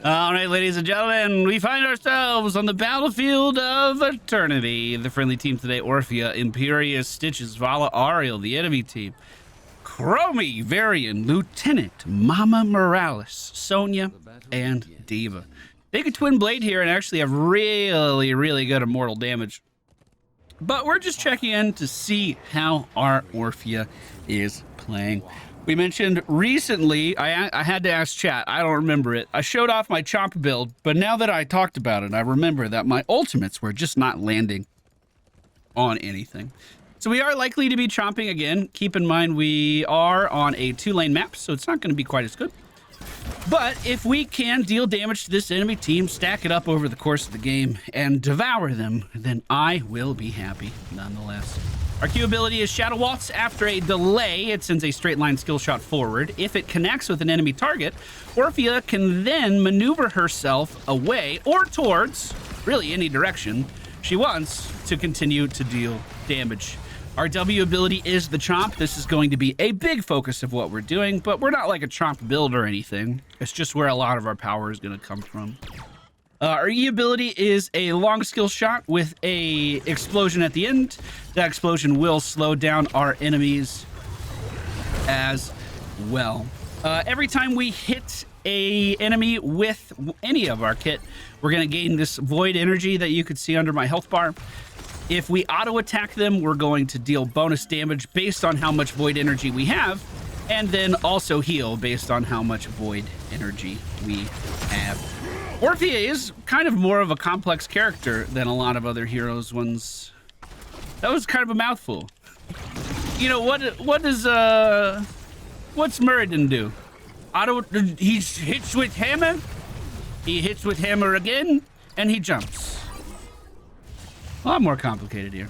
All right, ladies and gentlemen, we find ourselves on the battlefield of eternity. The friendly team today, Orphea, Imperious, Stitches, Vala, Ariel. The enemy team, Chromie, Varian, Lieutenant, Mama Morales, Sonya, and Diva. They could twin blade here and actually have really, really good immortal damage. But we're just checking in to see how our Orphea is playing. We mentioned recently, I had to ask chat, I don't remember it. I showed off my chomp build, but now that I talked about it, I remember that my ultimates were just not landing on anything. So we are likely to be chomping again. Keep in mind we are on a 2-lane map, so it's not going to be quite as good. But if we can deal damage to this enemy team, stack it up over the course of the game, and devour them, then I will be happy nonetheless. Our Q ability is Shadow Waltz. After a delay, it sends a straight line skill shot forward. If it connects with an enemy target, Orphea can then maneuver herself away or towards, really any direction she wants, to continue to deal damage. Our W ability is the Chomp. This is going to be a big focus of what we're doing, but we're not like a Chomp build or anything. It's just where a lot of our power is going to come from. Our E ability is a long skill shot with a explosion at the end. That explosion will slow down our enemies as well. Every time we hit a enemy with any of our kit, we're going to gain this void energy that you could see under my health bar. If we auto attack them, we're going to deal bonus damage based on how much void energy we have, and then also heal based on how much void energy we have. Orphea is kind of more of a complex character than a lot of other heroes ones. That was kind of a mouthful. You know, what's Muradin do? He hits with hammer, he hits with hammer again, and he jumps. A lot more complicated here.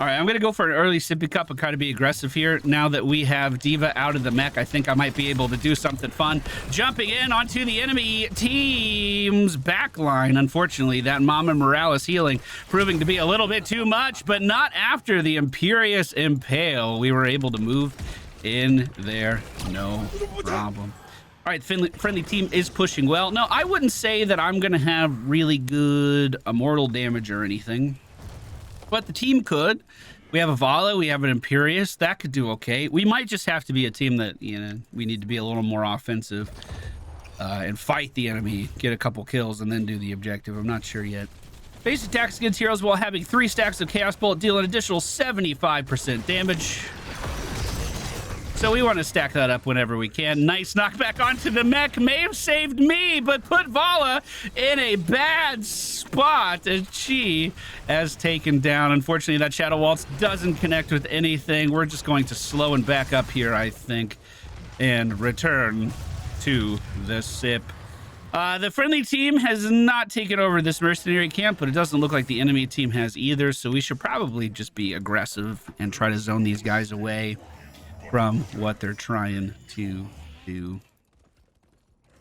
All right, I'm going to go for an early sippy cup and kind of be aggressive here. Now that we have Diva out of the mech, I think I might be able to do something fun. Jumping in onto the enemy team's backline. Unfortunately, that Mama Morales healing proving to be a little bit too much, but not after the Imperious Impale. We were able to move in there, no problem. All right, friendly team is pushing well. No, I wouldn't say that I'm going to have really good immortal damage or anything, but the team could. We have a Vala, we have an Imperious. That could do okay. We might just have to be a team that, you know, we need to be a little more offensive and fight the enemy, get a couple kills, and then do the objective. I'm not sure yet. Base attacks against heroes while having 3 stacks of Chaos Bolt deal an additional 75% damage. So we want to stack that up whenever we can. Nice knockback onto the mech. May have saved me, but put Vala in a bad spot as she has taken down. Unfortunately, that Shadow Waltz doesn't connect with anything. We're just going to slow and back up here, I think, and return to the sip. The friendly team has not taken over this mercenary camp, but it doesn't look like the enemy team has either, so we should probably just be aggressive and try to zone these guys away from what they're trying to do.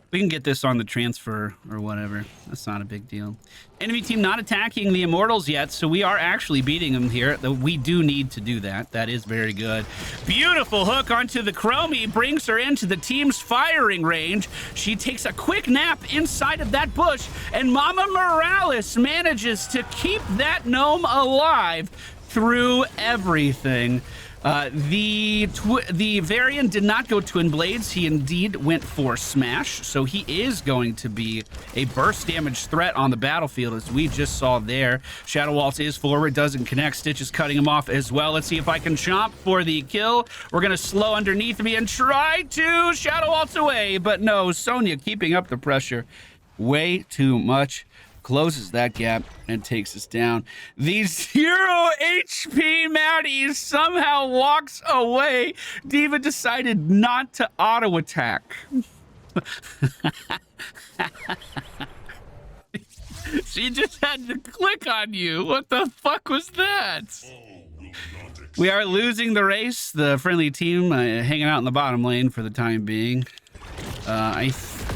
We can get this on the transfer or whatever. That's not a big deal. Enemy team not attacking the Immortals yet, so we are actually beating them here. Though we do need to do that. That is very good. Beautiful hook onto the Chromie, brings her into the team's firing range. She takes a quick nap inside of that bush, and Mama Morales manages to keep that gnome alive through everything. The Varian did not go twin blades. He indeed went for smash, so he is going to be a burst damage threat on the battlefield, as we just saw there. Shadow Waltz is forward, doesn't connect. Stitch is cutting him off as well. Let's see if I can chomp for the kill. We're gonna slow underneath me and try to Shadow Waltz away, but no, Sonya keeping up the pressure way too much. Closes that gap and takes us down. The 0 HP Maddie somehow walks away. Diva decided not to auto attack. She just had to click on you. What the fuck was that? We are losing the race. The friendly team hanging out in the bottom lane for the time being.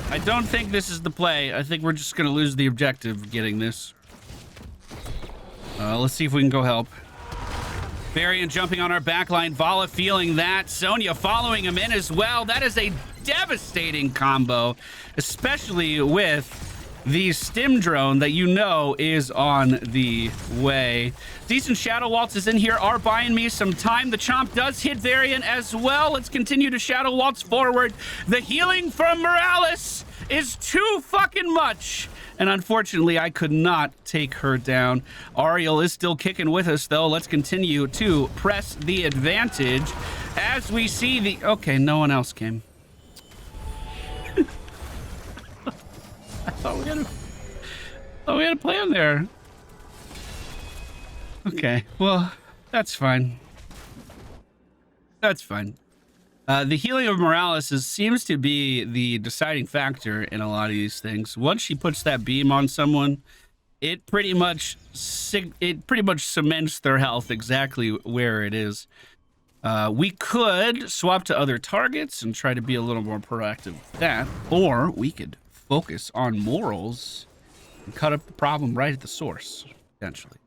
I don't think this is the play. I think we're just going to lose the objective getting this. Let's see if we can go help. Varian jumping on our backline. Vala feeling that. Sonya following him in as well. That is a devastating combo, especially with the stim drone that you know is on the way. Decent Shadow Waltz is in here, are buying me some time. The Chomp does hit Variant as well. Let's continue to Shadow Waltz forward. The healing from Morales is too fucking much. And unfortunately, I could not take her down. Ariel is still kicking with us, though. Let's continue to press the advantage as we see the... Okay, no one else came. I thought we had a plan there. Okay, well, that's fine. That's fine. The healing of Morales seems to be the deciding factor in a lot of these things. Once she puts that beam on someone, it pretty much cements their health exactly where it is. We could swap to other targets and try to be a little more proactive with that, or we could focus on morals and cut up the problem right at the source, potentially.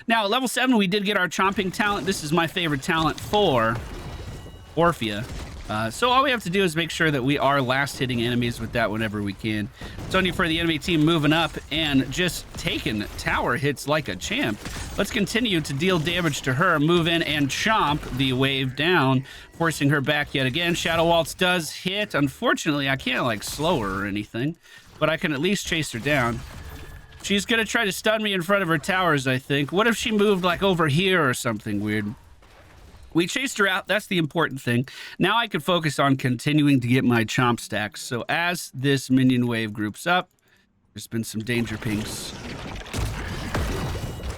Now, at level 7, we did get our chomping talent. This is my favorite talent for Orphea. So all we have to do is make sure that we are last hitting enemies with that whenever we can. It's only for the enemy team moving up and just taking tower hits like a champ. Let's continue to deal damage to her, move in and chomp the wave down, forcing her back yet again. Shadow Waltz does hit. Unfortunately, I can't like slow her or anything, but I can at least chase her down. She's gonna try to stun me in front of her towers, I think. What if she moved like over here or something weird? We chased her out. That's the important thing. Now I can focus on continuing to get my chomp stacks. So as this minion wave groups up, there's been some danger pings.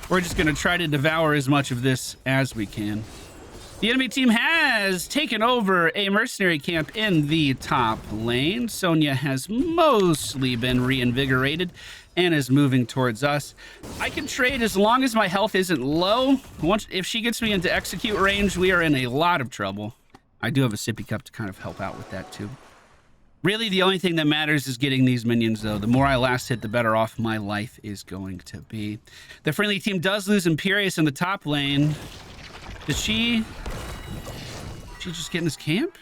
We're just going to try to devour as much of this as we can. The enemy team has taken over a mercenary camp in the top lane. Sonya has mostly been reinvigorated and is moving towards us. I can trade as long as my health isn't low. If she gets me into execute range, we are in a lot of trouble. I do have a sippy cup to kind of help out with that too. Really, the only thing that matters is getting these minions, though. The more I last hit, the better off my life is going to be. The friendly team does lose Imperius in the top lane. Did she just get in this camp?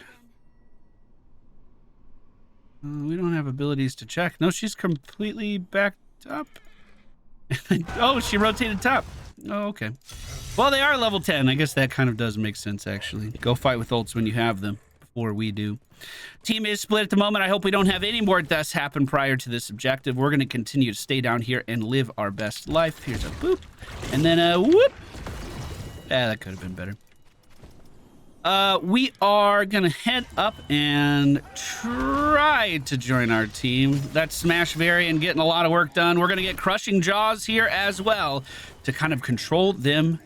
We don't have abilities to check. No, she's completely backed up. Oh, she rotated top. Oh, okay. Well, they are level 10. I guess that kind of does make sense, actually. Go fight with ults when you have them, before we do. Team is split at the moment. I hope we don't have any more deaths happen prior to this objective. We're going to continue to stay down here and live our best life. Here's a boop. And then a whoop. Yeah, that could have been better. We are gonna head up and try to join our team. That Smash Variant getting a lot of work done. We're gonna get Crushing Jaws here as well to kind of control them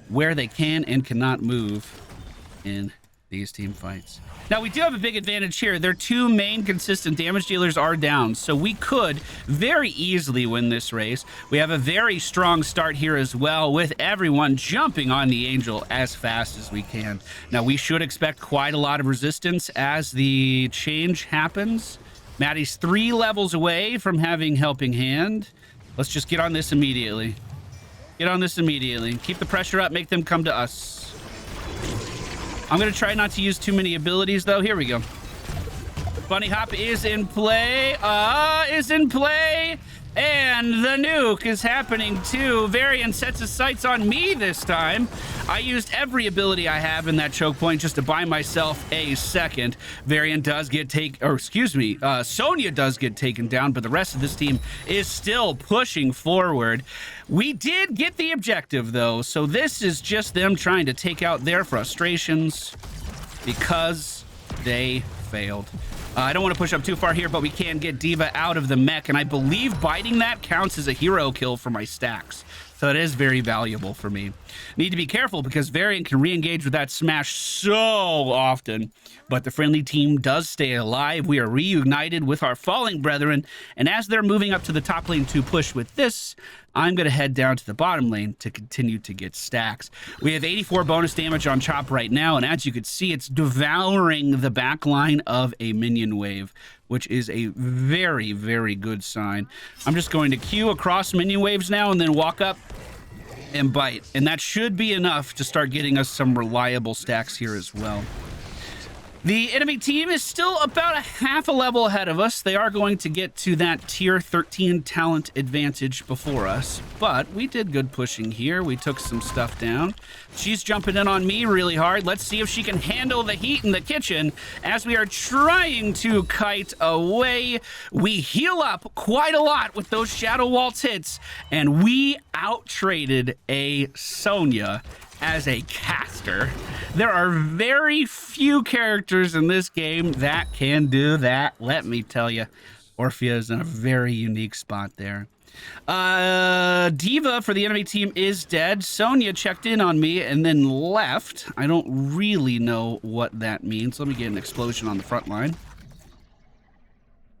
where they can and cannot move in these team fights. Now, we do have a big advantage here. Their two main consistent damage dealers are down, so we could very easily win this race. We have a very strong start here as well, with everyone jumping on the Angel as fast as we can. Now, we should expect quite a lot of resistance as the change happens. Maddie's 3 levels away from having Helping Hand. Let's just get on this immediately. Get on this immediately. Keep the pressure up, make them come to us. I'm going to try not to use too many abilities, though. Here we go. Bunny Hop is in play. And the nuke is happening, too. Varian sets his sights on me this time. I used every ability I have in that choke point just to buy myself a second. Varian does get Sonya does get taken down, but the rest of this team is still pushing forward. We did get the objective, though, so this is just them trying to take out their frustrations because they failed. I don't want to push up too far here, but we can get D.Va out of the mech, and I believe biting that counts as a hero kill for my stacks. So it is very valuable for me. Need to be careful because Variant can re-engage with that smash so often, but the friendly team does stay alive. We are reunited with our falling brethren, and as they're moving up to the top lane to push with this, I'm going to head down to the bottom lane to continue to get stacks. We have 84 bonus damage on Chop right now, and as you can see, it's devouring the back line of a minion wave, which is a very, very good sign. I'm just going to queue across minion waves now and then walk up and bite, and that should be enough to start getting us some reliable stacks here as well. The enemy team is still about a half a level ahead of us. They are going to get to that tier 13 talent advantage before us, but we did good pushing here. We took some stuff down. She's jumping in on me really hard. Let's see if she can handle the heat in the kitchen as we are trying to kite away. We heal up quite a lot with those Shadow Waltz hits, and we out-traded a Sonya as a caster. There are very few characters in this game that can do that. Let me tell you, Orphea is in a very unique spot there. Diva for the enemy team is dead. Sonya checked in on me and then left. I don't really know what that means. Let me get an explosion on the front line.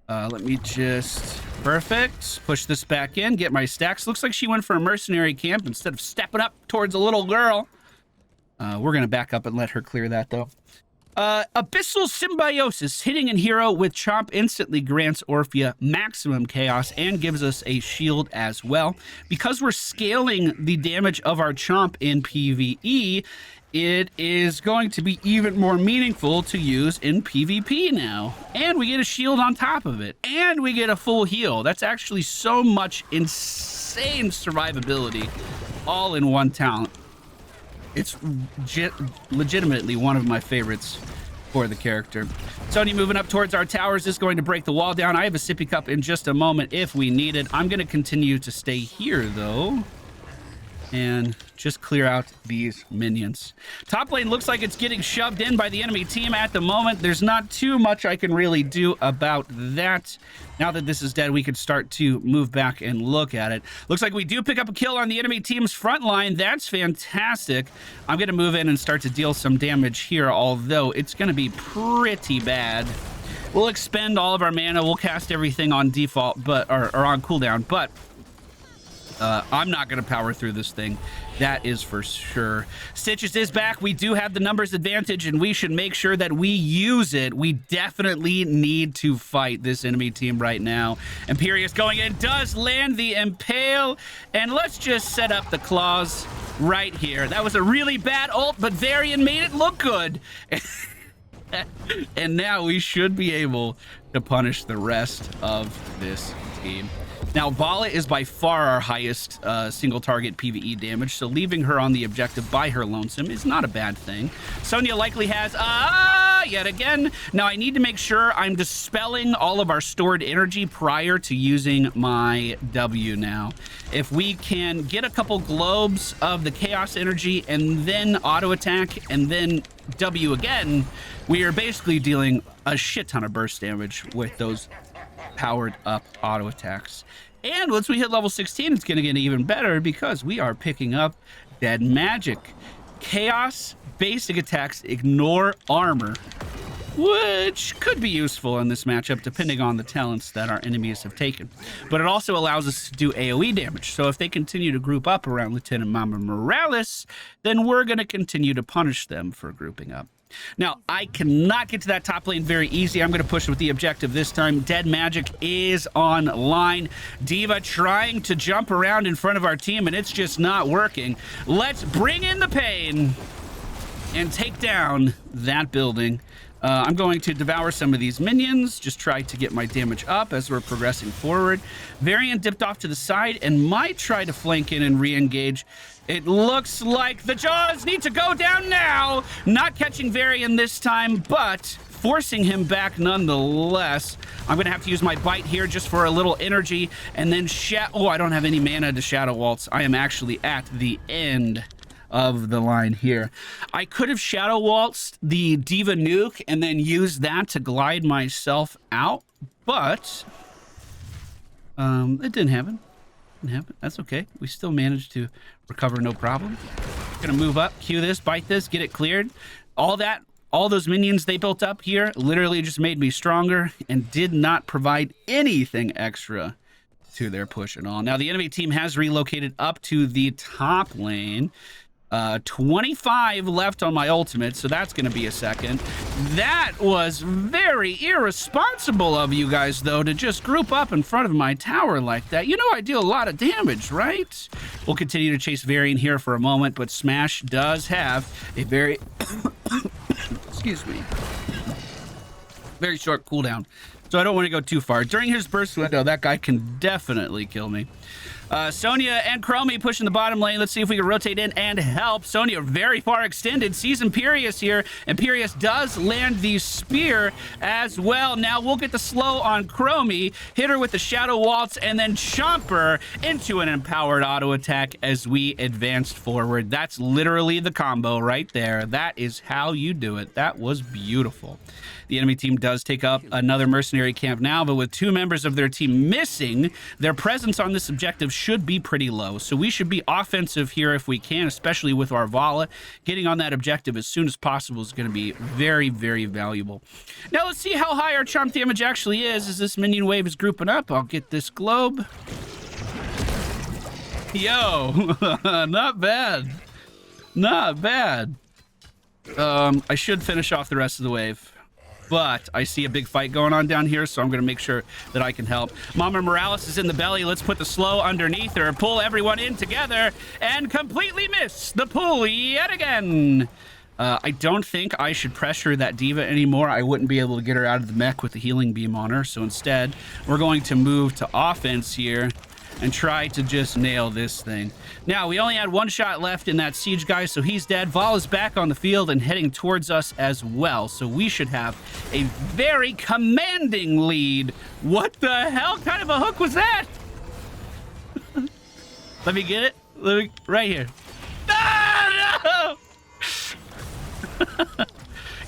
Let me just... Perfect. Push this back in, get my stacks. Looks like she went for a mercenary camp instead of stepping up towards a little girl. We're going to back up and let her clear that, though. Abyssal Symbiosis. Hitting a hero with Chomp instantly grants Orphea maximum chaos and gives us a shield as well. Because we're scaling the damage of our Chomp in PvE, it is going to be even more meaningful to use in PvP now. And we get a shield on top of it. And we get a full heal. That's actually so much insane survivability all in one talent. It's legitimately one of my favorites for the character. Sonya moving up towards our towers is going to break the wall down. I have a sippy cup in just a moment if we need it. I'm going to continue to stay here, though, and just clear out these minions. Top lane looks like it's getting shoved in by the enemy team at the moment. There's not too much I can really do about that. Now that this is dead, we can start to move back and look at it. Looks like we do pick up a kill on the enemy team's front line. That's fantastic. I'm going to move in and start to deal some damage here, although it's going to be pretty bad. We'll expend all of our mana. We'll cast everything on default, but or on cooldown, but I'm not going to power through this thing. That is for sure. Stitches is back. We do have the numbers advantage, and we should make sure that we use it. We definitely need to fight this enemy team right now. Imperious going in, does land the Impale, and let's just set up the claws right here. That was a really bad ult, but Varian made it look good. And now we should be able to punish the rest of this team. Now, Vala is by far our highest single target PvE damage, so leaving her on the objective by her lonesome is not a bad thing. Sonya likely has, yet again. Now, I need to make sure I'm dispelling all of our stored energy prior to using my W now. If we can get a couple globes of the chaos energy and then auto attack and then W again, we are basically dealing a shit ton of burst damage with those powered up auto attacks. And once we hit level 16, it's going to get even better because we are picking up dead magic. Chaos basic attacks ignore armor, which could be useful in this matchup depending on the talents that our enemies have taken. But it also allows us to do AoE damage. So if they continue to group up around Lieutenant Mama Morales, then we're going to continue to punish them for grouping up. Now, I cannot get to that top lane very easy. I'm going to push with the objective this time. Dead Magic is online. Diva trying to jump around in front of our team, and it's just not working. Let's bring in the pain and take down that building. I'm going to devour some of these minions, just try to get my damage up as we're progressing forward. Varian dipped off to the side and might try to flank in and re-engage. It looks like the Jaws need to go down now. Not catching Varian this time, but forcing him back nonetheless. I'm going to have to use my bite here just for a little energy. And then, I don't have any mana to Shadow Waltz. I am actually at the end of the line here. I could have Shadow Waltzed the Diva Nuke and then used that to glide myself out, but it didn't happen. That's okay. We still managed to recover no problem. Gonna move up, Q this, bite this, get it cleared. All those minions they built up here literally just made me stronger and did not provide anything extra to their push at all. Now the enemy team has relocated up to the top lane. 25 left on my ultimate, so that's going to be a second. That was very irresponsible of you guys, though, to just group up in front of my tower like that. You know I deal a lot of damage, right? We'll continue to chase Varian here for a moment, but Smash does have a very... excuse me. Very short cooldown. So I don't want to go too far. During his burst window, that guy can definitely kill me. Sonya and Chromie pushing the bottom lane. Let's see if we can rotate in and help. Sonya very far extended. Sees Imperius here. Imperius does land the spear as well. Now we'll get the slow on Chromie. Hit her with the Shadow Waltz and then chomp her into an empowered auto attack as we advanced forward. That's literally the combo right there. That is how you do it. That was beautiful. The enemy team does take up another mercenary camp now, but with 2 members of their team missing, their presence on this objective should be pretty low. So we should be offensive here if we can, especially with our Vala. Getting on that objective as soon as possible is going to be very, very valuable. Now let's see how high our chomp damage actually is as this minion wave is grouping up. I'll get this globe. Yo, not bad. Not bad. I should finish off the rest of the wave. But I see a big fight going on down here, so I'm going to make sure that I can help. Mama Morales is in the belly. Let's put the slow underneath her. Pull everyone in together and completely miss the pull yet again. I don't think I should pressure that diva anymore. I wouldn't be able to get her out of the mech with the healing beam on her. So instead, we're going to move to offense here and try to just nail this thing. Now, we only had 1 shot left in that siege guy, so he's dead. Val is back on the field and heading towards us as well, so we should have a very commanding lead. What the hell kind of a hook was that? Let me get it. Right here. No!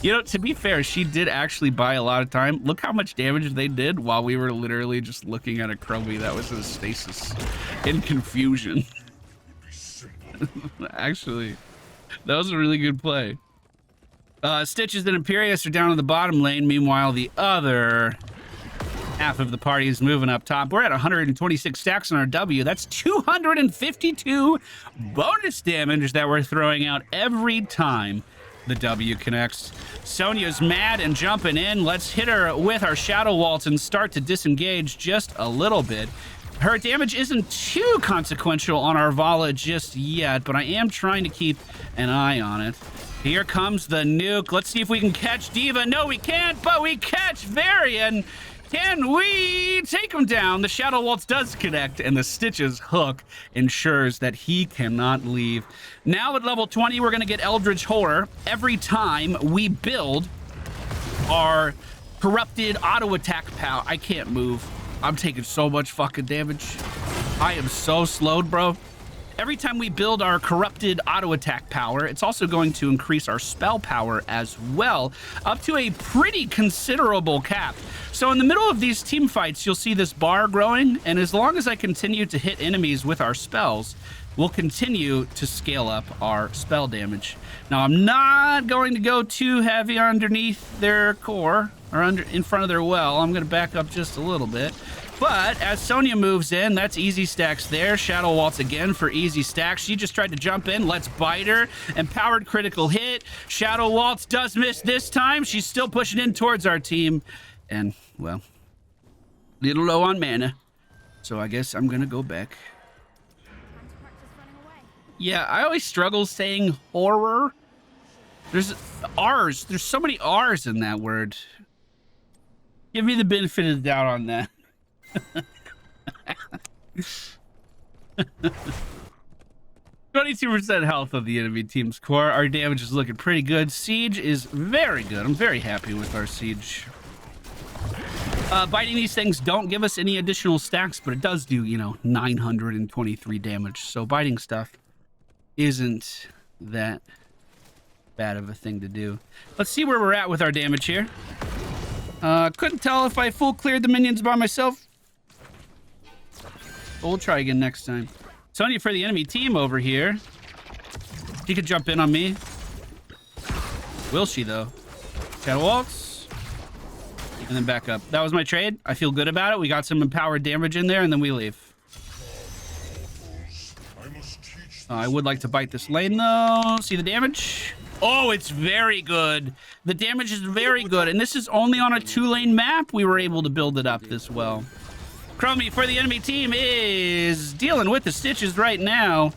You know, to be fair, she did actually buy a lot of time. Look how much damage they did while we were literally just looking at a Chromie that was in stasis in confusion. Actually, that was a really good play. Stitches and Imperius are down in the bottom lane. Meanwhile, the other half of the party is moving up top. We're at 126 stacks on our W. That's 252 bonus damage that we're throwing out every time the W connects. Sonya's mad and jumping in. Let's hit her with our Shadow Waltz and start to disengage just a little bit. Her damage isn't too consequential on our Vala just yet, but I am trying to keep an eye on it. Here comes the nuke. Let's see if we can catch Diva. No, we can't, but we catch Varian. Can we take him down? The Shadow Waltz does connect, and the Stitches hook ensures that he cannot leave. Now at level 20, we're going to get Eldritch Horror every time we build our corrupted auto attack power. I can't move. I'm taking so much fucking damage. I am so slowed, bro. Every time we build our corrupted auto attack power, it's also going to increase our spell power as well, up to a pretty considerable cap. So in the middle of these team fights, you'll see this bar growing, and as long as I continue to hit enemies with our spells, we'll continue to scale up our spell damage. Now, I'm not going to go too heavy underneath their core, or in front of their well. I'm going to back up just a little bit. But as Sonya moves in, that's easy stacks there. Shadow Waltz again for easy stacks. She just tried to jump in. Let's bite her. Empowered critical hit. Shadow Waltz does miss this time. She's still pushing in towards our team. And, well, little low on mana. So I guess I'm going to go back. Yeah, I always struggle saying horror. There's R's. There's so many R's in that word. Give me the benefit of the doubt on that. 22% health of the enemy team's core. Our damage is looking pretty good. Siege is very good. I'm very happy with our siege. Biting these things don't give us any additional stacks, but it does do, 923 damage. So biting stuff isn't that bad of a thing to do. Let's see where we're at with our damage here. Couldn't tell if I full cleared the minions by myself. But we'll try again next time. Sonya for the enemy team over here. She could jump in on me. Will she, though? Shadow Waltz. And then back up. That was my trade. I feel good about it. We got some empowered damage in there, and then we leave. I would like to bite this lane, though. See the damage? Oh, it's very good. The damage is very good. And this is only on a 2-lane map we were able to build it up this well. Chromie for the enemy team is dealing with the Stitches right now.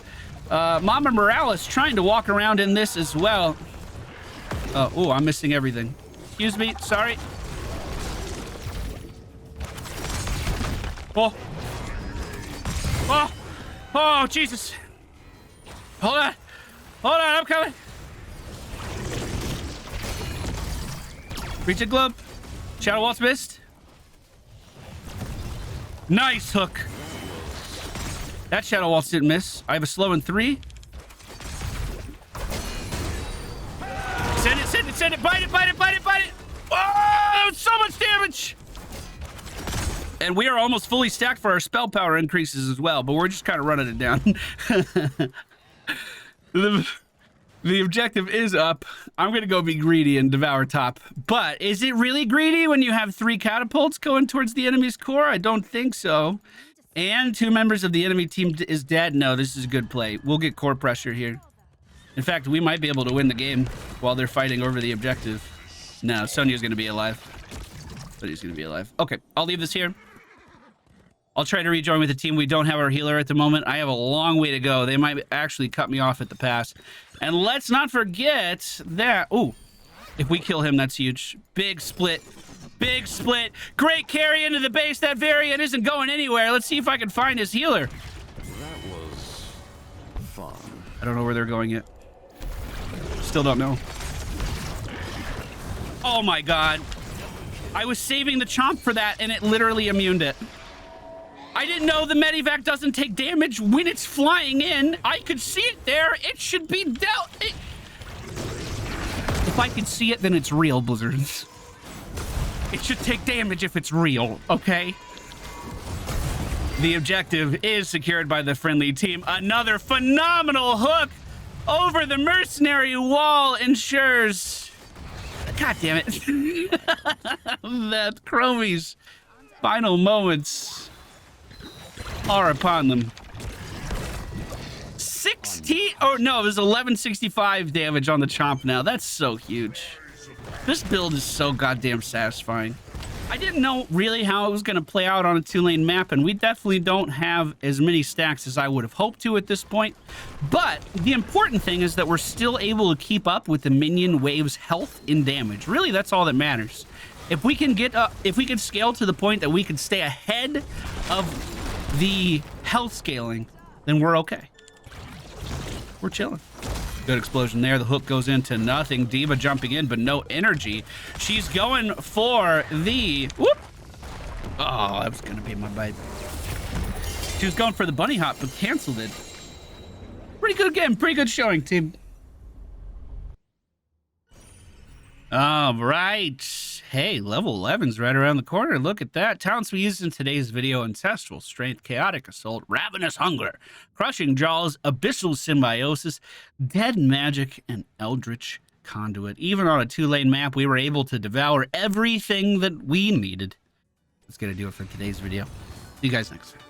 Mama Morales trying to walk around in this as well. Oh, I'm missing everything. Excuse me. Sorry. Oh. Oh. Oh, Jesus. Hold on. Hold on, I'm coming. Reach it, Globe. Shadow Waltz missed. Nice hook. That Shadow Waltz didn't miss. I have a slow in 3. Send it, send it, send it. Bite it, bite it, bite it, bite it. Oh, so much damage. And we are almost fully stacked for our spell power increases as well, but we're just kind of running it down. The objective is up. I'm going to go be greedy and devour top. But is it really greedy when you have 3 catapults going towards the enemy's core? I don't think so. And 2 members of the enemy team is dead. No, this is a good play. We'll get core pressure here. In fact, we might be able to win the game while they're fighting over the objective. No, Sonya's going to be alive. Sonya's going to be alive. Okay, I'll leave this here. I'll try to rejoin with the team. We don't have our healer at the moment. I have a long way to go. They might actually cut me off at the pass. And let's not forget that... Ooh, if we kill him, that's huge. Big split. Big split. Great carry into the base. That variant isn't going anywhere. Let's see if I can find his healer. That was fun. I don't know where they're going yet. Still don't know. Oh my god. I was saving the chomp for that, and it literally immuned it. I didn't know the Medivac doesn't take damage when it's flying in. I could see it there. It should be dealt. If I could see it, then it's real, Blizzards. It should take damage if it's real, okay? The objective is secured by the friendly team. Another phenomenal hook over the mercenary wall ensures... God damn it. That Chromie's final moments are upon them. 16, oh no, it was 1165 damage on the chomp now. That's so huge. This build is so goddamn satisfying. I didn't know really how it was going to play out on a 2-lane map, and we definitely don't have as many stacks as I would have hoped to at this point. But the important thing is that we're still able to keep up with the minion wave's health and damage. Really, that's all that matters. If we can get up, if we can scale to the point that we can stay ahead of the health scaling, then we're okay. We're chilling. Good explosion there. The hook goes into nothing. Diva jumping in, but no energy. She's going for the... Whoop! Oh, that was going to be my bite. She was going for the bunny hop, but canceled it. Pretty good game. Pretty good showing, team. All right. Hey, level 11's right around the corner. Look at that. Talents we used in today's video: Ancestral Strength, Chaotic Assault, Ravenous Hunger, Crushing Jaws, Abyssal Symbiosis, Dead Magic, and Eldritch Conduit. Even on a 2-lane map, we were able to devour everything that we needed. That's going to do it for today's video. See you guys next time.